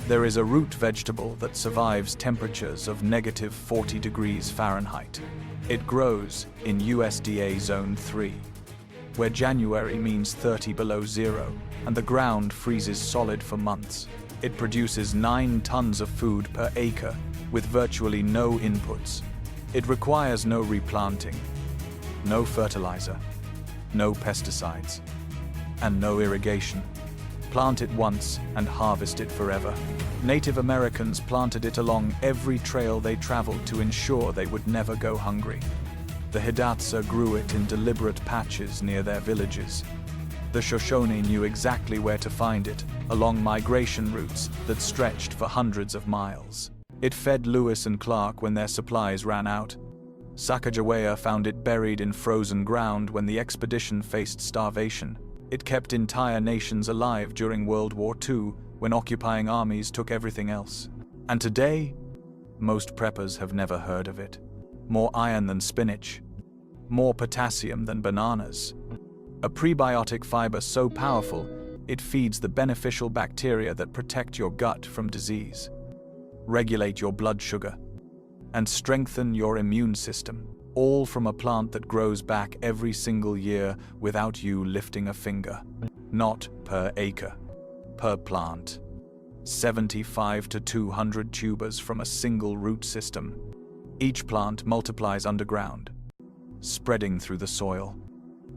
There is a root vegetable that survives temperatures of -40 degrees Fahrenheit. It grows in USDA Zone 3, where January means 30 below zero, and the ground freezes solid for months. It produces 9 tons of food per acre, with virtually no inputs. It requires no replanting, no fertilizer, no pesticides, and no irrigation. Plant it once and harvest it forever. Native Americans planted it along every trail they traveled to ensure they would never go hungry. The Hidatsa grew it in deliberate patches near their villages. The Shoshone knew exactly where to find it, along migration routes that stretched for hundreds of miles. It fed Lewis and Clark when their supplies ran out. Sacagawea found it buried in frozen ground when the expedition faced starvation. It kept entire nations alive during World War II, when occupying armies took everything else. And today, most preppers have never heard of it. More iron than spinach. More potassium than bananas. A prebiotic fiber so powerful, it feeds the beneficial bacteria that protect your gut from disease, regulate your blood sugar, and strengthen your immune system, all from a plant that grows back every single year without you lifting a finger. Not per acre, per plant. 75 to 200 tubers from a single root system. Each plant multiplies underground, spreading through the soil,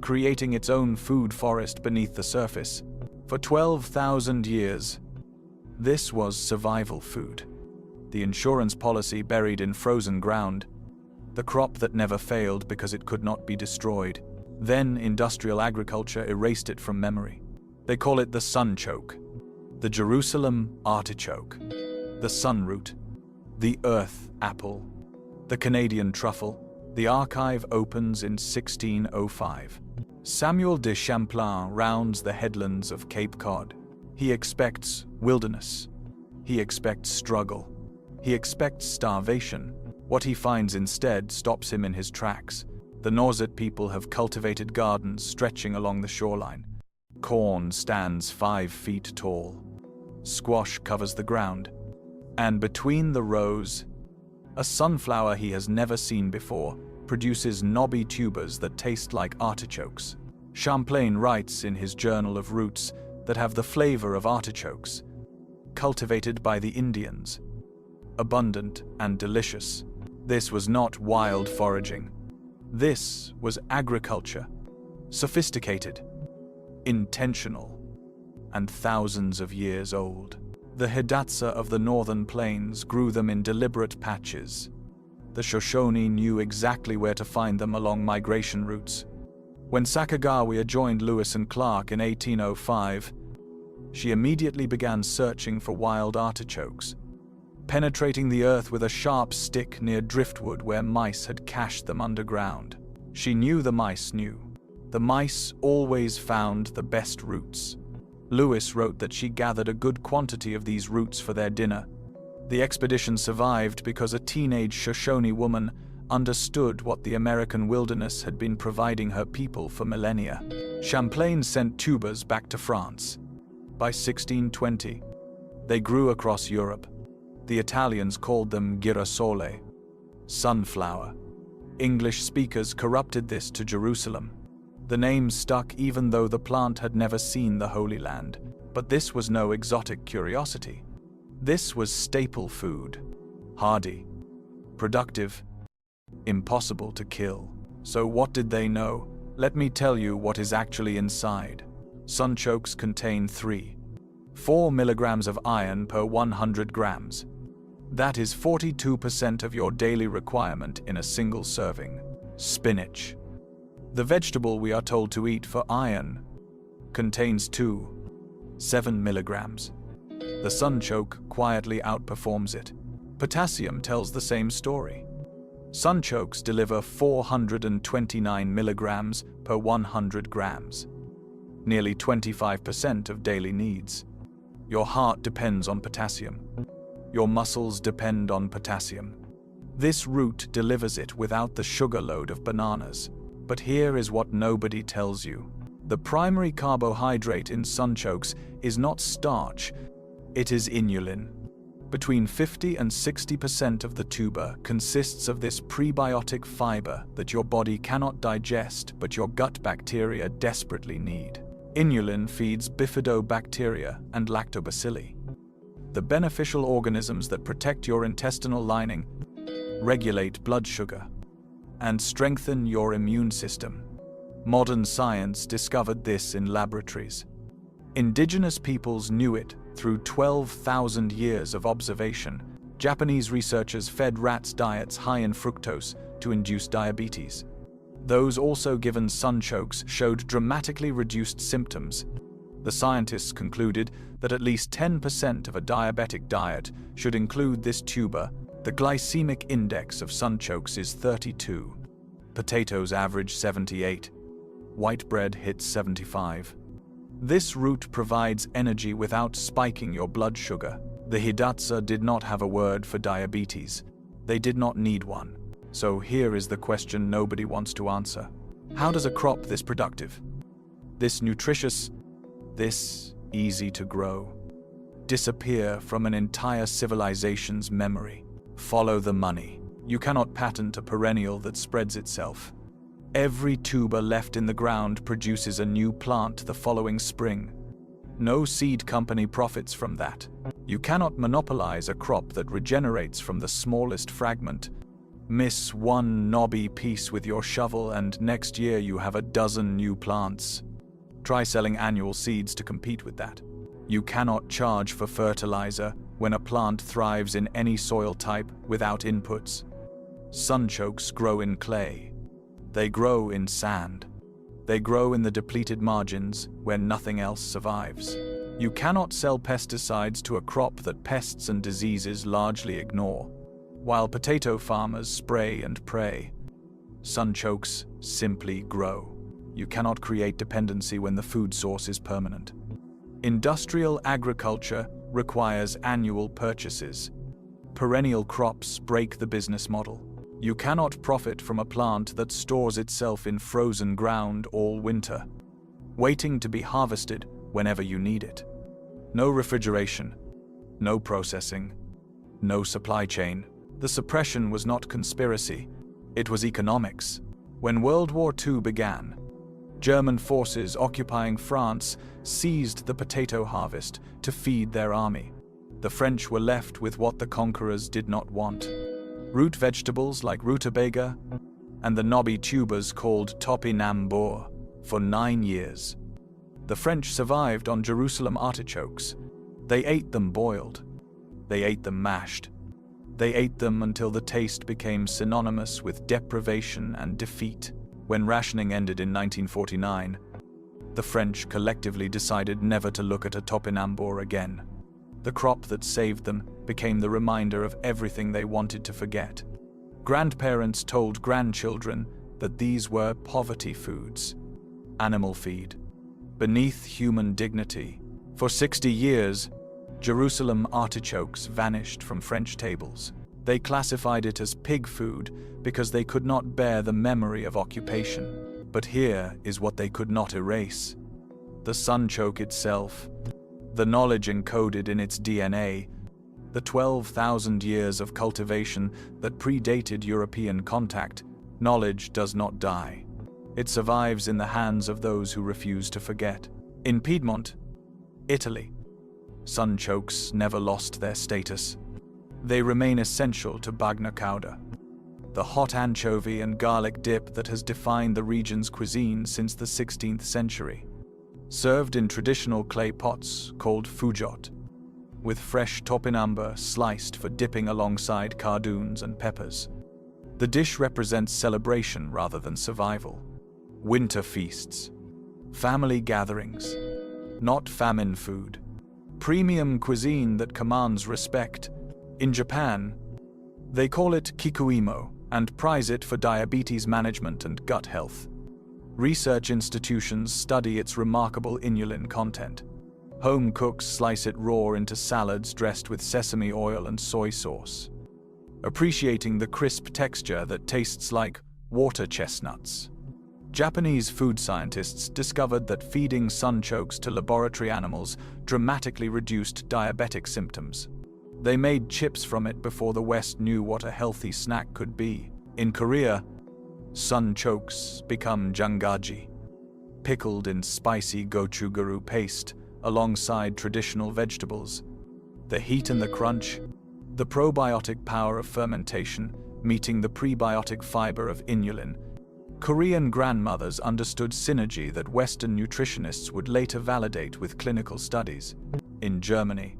creating its own food forest beneath the surface. For 12,000 years, this was survival food. The insurance policy buried in frozen ground, the crop that never failed because it could not be destroyed. Then industrial agriculture erased it from memory. They call it the sunchoke, the Jerusalem artichoke, the sunroot, the earth apple, the Canadian truffle. The archive opens in 1605. Samuel de Champlain rounds the headlands of Cape Cod. He expects wilderness. He expects struggle. He expects starvation. What he finds instead stops him in his tracks. The Nauset people have cultivated gardens stretching along the shoreline. Corn stands 5 feet tall. Squash covers the ground. And between the rows, a sunflower he has never seen before produces knobby tubers that taste like artichokes. Champlain writes in his Journal of Roots that have the flavor of artichokes, cultivated by the Indians, abundant and delicious. This was not wild foraging. This was agriculture, sophisticated, intentional, and thousands of years old. The Hidatsa of the northern plains grew them in deliberate patches. The Shoshone knew exactly where to find them along migration routes. When Sacagawea joined Lewis and Clark in 1805, she immediately began searching for wild artichokes, penetrating the earth with a sharp stick near driftwood where mice had cached them underground. She knew the mice knew. The mice always found the best roots. Lewis wrote that she gathered a good quantity of these roots for their dinner. The expedition survived because a teenage Shoshone woman understood what the American wilderness had been providing her people for millennia. Champlain sent tubers back to France. By 1620, they grew across Europe. The Italians called them girasole, sunflower. English speakers corrupted this to Jerusalem. The name stuck even though the plant had never seen the Holy Land. But this was no exotic curiosity. This was staple food, hardy, productive, impossible to kill. So what did they know? Let me tell you what is actually inside. Sunchokes contain 4 milligrams of iron per 100 grams. That is 42% of your daily requirement in a single serving. Spinach, the vegetable we are told to eat for iron, contains 7 milligrams. The sunchoke quietly outperforms it. Potassium tells the same story. Sunchokes deliver 429 milligrams per 100 grams, nearly 25% of daily needs. Your heart depends on potassium. Your muscles depend on potassium. This root delivers it without the sugar load of bananas. But here is what nobody tells you. The primary carbohydrate in sunchokes is not starch, It is inulin. Between 50 and 60% of the tuber consists of this prebiotic fiber that your body cannot digest but your gut bacteria desperately need. Inulin feeds bifidobacteria and lactobacilli, the beneficial organisms that protect your intestinal lining, regulate blood sugar, and strengthen your immune system. Modern science discovered this in laboratories. Indigenous peoples knew it through 12,000 years of observation. Japanese researchers fed rats diets high in fructose to induce diabetes. Those also given sunchokes showed dramatically reduced symptoms. The scientists concluded that at least 10% of a diabetic diet should include this tuber. The glycemic index of sunchokes is 32. Potatoes average 78. White bread hits 75. This root provides energy without spiking your blood sugar. The Hidatsa did not have a word for diabetes. They did not need one. So here is the question nobody wants to answer. How does a crop this productive, this nutritious, this easy to grow, disappear from an entire civilization's memory? Follow the money. You cannot patent a perennial that spreads itself. Every tuber left in the ground produces a new plant the following spring. No seed company profits from that. You cannot monopolize a crop that regenerates from the smallest fragment. Miss one knobby piece with your shovel and next year you have a dozen new plants. Try selling annual seeds to compete with that. You cannot charge for fertilizer when a plant thrives in any soil type without inputs. Sunchokes grow in clay. They grow in sand. They grow in the depleted margins where nothing else survives. You cannot sell pesticides to a crop that pests and diseases largely ignore. While potato farmers spray and pray, sunchokes simply grow. You cannot create dependency when the food source is permanent. Industrial agriculture requires annual purchases. Perennial crops break the business model. You cannot profit from a plant that stores itself in frozen ground all winter, waiting to be harvested whenever you need it. No refrigeration, no processing, no supply chain. The suppression was not conspiracy, it was economics. When World War II began, German forces occupying France seized the potato harvest to feed their army. The French were left with what the conquerors did not want: root vegetables like rutabaga and the knobby tubers called topinambour for 9 years. The French survived on Jerusalem artichokes. They ate them boiled. They ate them mashed. They ate them until the taste became synonymous with deprivation and defeat. When rationing ended in 1949, the French collectively decided never to look at a topinambour again. The crop that saved them became the reminder of everything they wanted to forget. Grandparents told grandchildren that these were poverty foods, animal feed, beneath human dignity. For 60 years, Jerusalem artichokes vanished from French tables. They classified it as pig food because they could not bear the memory of occupation. But here is what they could not erase: the sunchoke itself, the knowledge encoded in its DNA, the 12,000 years of cultivation that predated European contact. Knowledge does not die. It survives in the hands of those who refuse to forget. In Piedmont, Italy, sunchokes never lost their status. They remain essential to bagna cauda, the hot anchovy and garlic dip that has defined the region's cuisine since the 16th century. Served in traditional clay pots called fujot, with fresh topinambour sliced for dipping alongside cardoons and peppers. The dish represents celebration rather than survival. Winter feasts, family gatherings, not famine food. Premium cuisine that commands respect. In Japan, they call it kikuimo and prize it for diabetes management and gut health. Research institutions study its remarkable inulin content. Home cooks slice it raw into salads dressed with sesame oil and soy sauce, appreciating the crisp texture that tastes like water chestnuts. Japanese food scientists discovered that feeding sunchokes to laboratory animals dramatically reduced diabetic symptoms. They made chips from it before the West knew what a healthy snack could be. In Korea, sunchokes become jangaji, pickled in spicy gochugaru paste alongside traditional vegetables. The heat and the crunch, the probiotic power of fermentation meeting the prebiotic fiber of inulin. Korean grandmothers understood synergy that Western nutritionists would later validate with clinical studies. In Germany,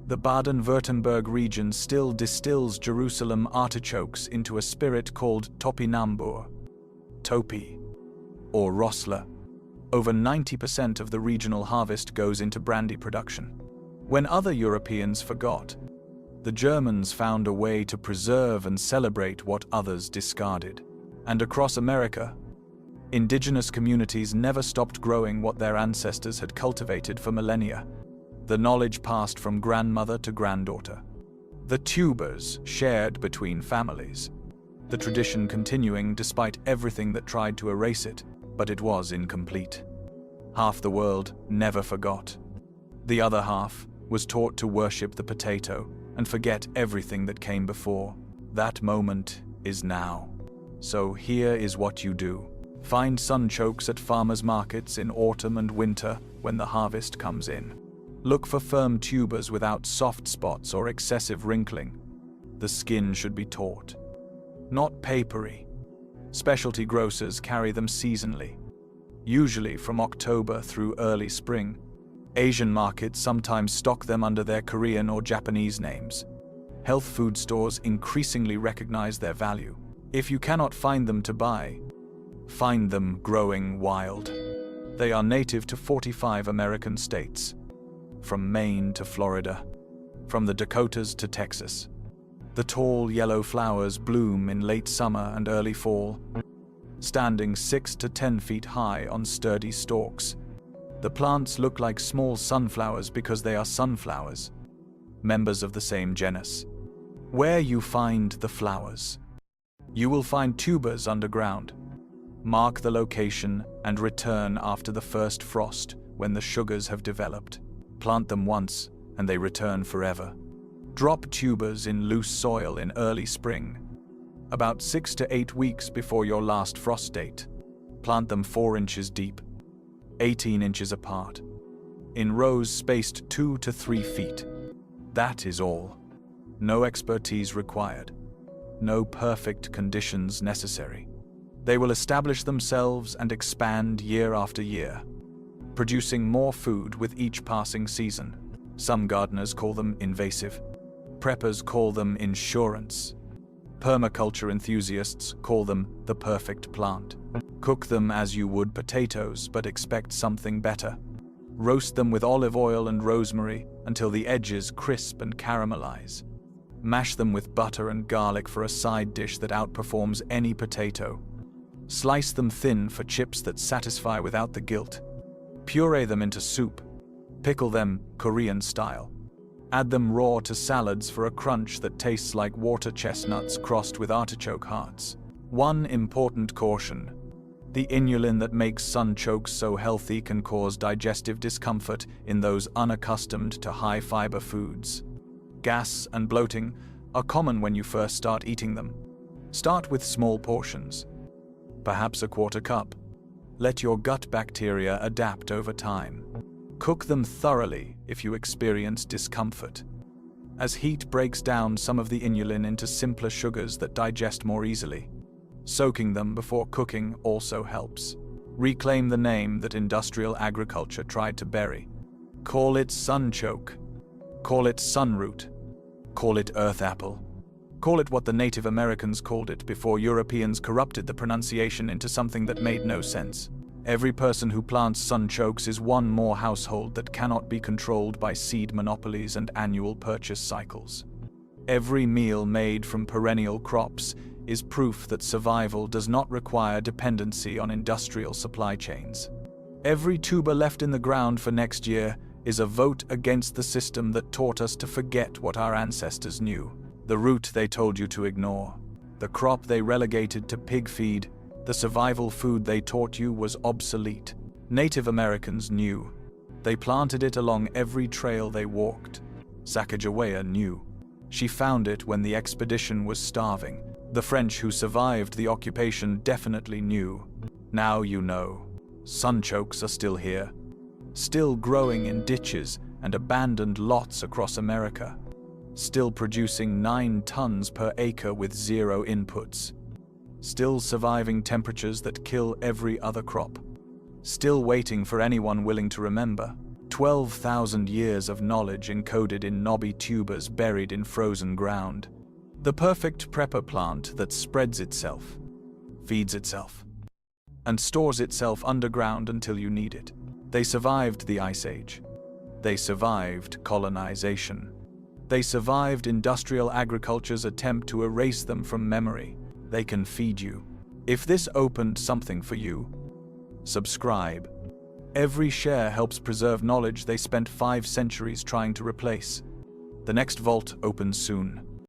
the Baden-Württemberg region still distills Jerusalem artichokes into a spirit called Topinambur, Topi, or Rossler. Over 90% of the regional harvest goes into brandy production. When other Europeans forgot, the Germans found a way to preserve and celebrate what others discarded. And across America, indigenous communities never stopped growing what their ancestors had cultivated for millennia. The knowledge passed from grandmother to granddaughter. The tubers shared between families. The tradition continuing despite everything that tried to erase it, but it was incomplete. Half the world never forgot. The other half was taught to worship the potato and forget everything that came before. That moment is now. So here is what you do. Find sunchokes at farmers' markets in autumn and winter when the harvest comes in. Look for firm tubers without soft spots or excessive wrinkling. The skin should be taut, not papery. Specialty grocers carry them seasonally, usually from October through early spring. Asian markets sometimes stock them under their Korean or Japanese names. Health food stores increasingly recognize their value. If you cannot find them to buy, find them growing wild. They are native to 45 American states, from Maine to Florida, from the Dakotas to Texas. The tall yellow flowers bloom in late summer and early fall, standing 6 to 10 feet high on sturdy stalks. The plants look like small sunflowers because they are sunflowers, members of the same genus. Where you find the flowers, you will find tubers underground. Mark the location and return after the first frost when the sugars have developed. Plant them once and they return forever. Drop tubers in loose soil in early spring, about 6 to 8 weeks before your last frost date. Plant them 4 inches deep, 18 inches apart, in rows spaced 2 to 3 feet. That is all. No expertise required. No perfect conditions necessary. They will establish themselves and expand year after year, producing more food with each passing season. Some gardeners call them invasive. Preppers call them insurance. Permaculture enthusiasts call them the perfect plant. Cook them as you would potatoes, but expect something better. Roast them with olive oil and rosemary until the edges crisp and caramelize. Mash them with butter and garlic for a side dish that outperforms any potato. Slice them thin for chips that satisfy without the guilt. Puree them into soup. Pickle them Korean style. Add them raw to salads for a crunch that tastes like water chestnuts crossed with artichoke hearts. One important caution: the inulin that makes sunchokes so healthy can cause digestive discomfort in those unaccustomed to high-fiber foods. Gas and bloating are common when you first start eating them. Start with small portions, perhaps a quarter cup. Let your gut bacteria adapt over time. Cook them thoroughly if you experience discomfort, as heat breaks down some of the inulin into simpler sugars that digest more easily. Soaking them before cooking also helps. Reclaim the name that industrial agriculture tried to bury. Call it sunchoke. Call it sunroot. Call it earth apple. Call it what the Native Americans called it before Europeans corrupted the pronunciation into something that made no sense. Every person who plants sunchokes is one more household that cannot be controlled by seed monopolies and annual purchase cycles. Every meal made from perennial crops is proof that survival does not require dependency on industrial supply chains. Every tuber left in the ground for next year is a vote against the system that taught us to forget what our ancestors knew. The root they told you to ignore, the crop they relegated to pig feed, The survival food they taught you was obsolete. Native Americans knew. They planted it along every trail they walked. Sacagawea knew. She found it when the expedition was starving. The French who survived the occupation definitely knew. Now you know. Sunchokes are still here. Still growing in ditches and abandoned lots across America. Still producing 9 tons per acre with 0 inputs. Still surviving temperatures that kill every other crop. Still waiting for anyone willing to remember. 12,000 years of knowledge encoded in knobby tubers buried in frozen ground. The perfect prepper plant that spreads itself, feeds itself, and stores itself underground until you need it. They survived the Ice Age. They survived colonization. They survived industrial agriculture's attempt to erase them from memory. They can feed you. If this opened something for you, subscribe. Every share helps preserve knowledge they spent 5 centuries trying to replace. The next vault opens soon.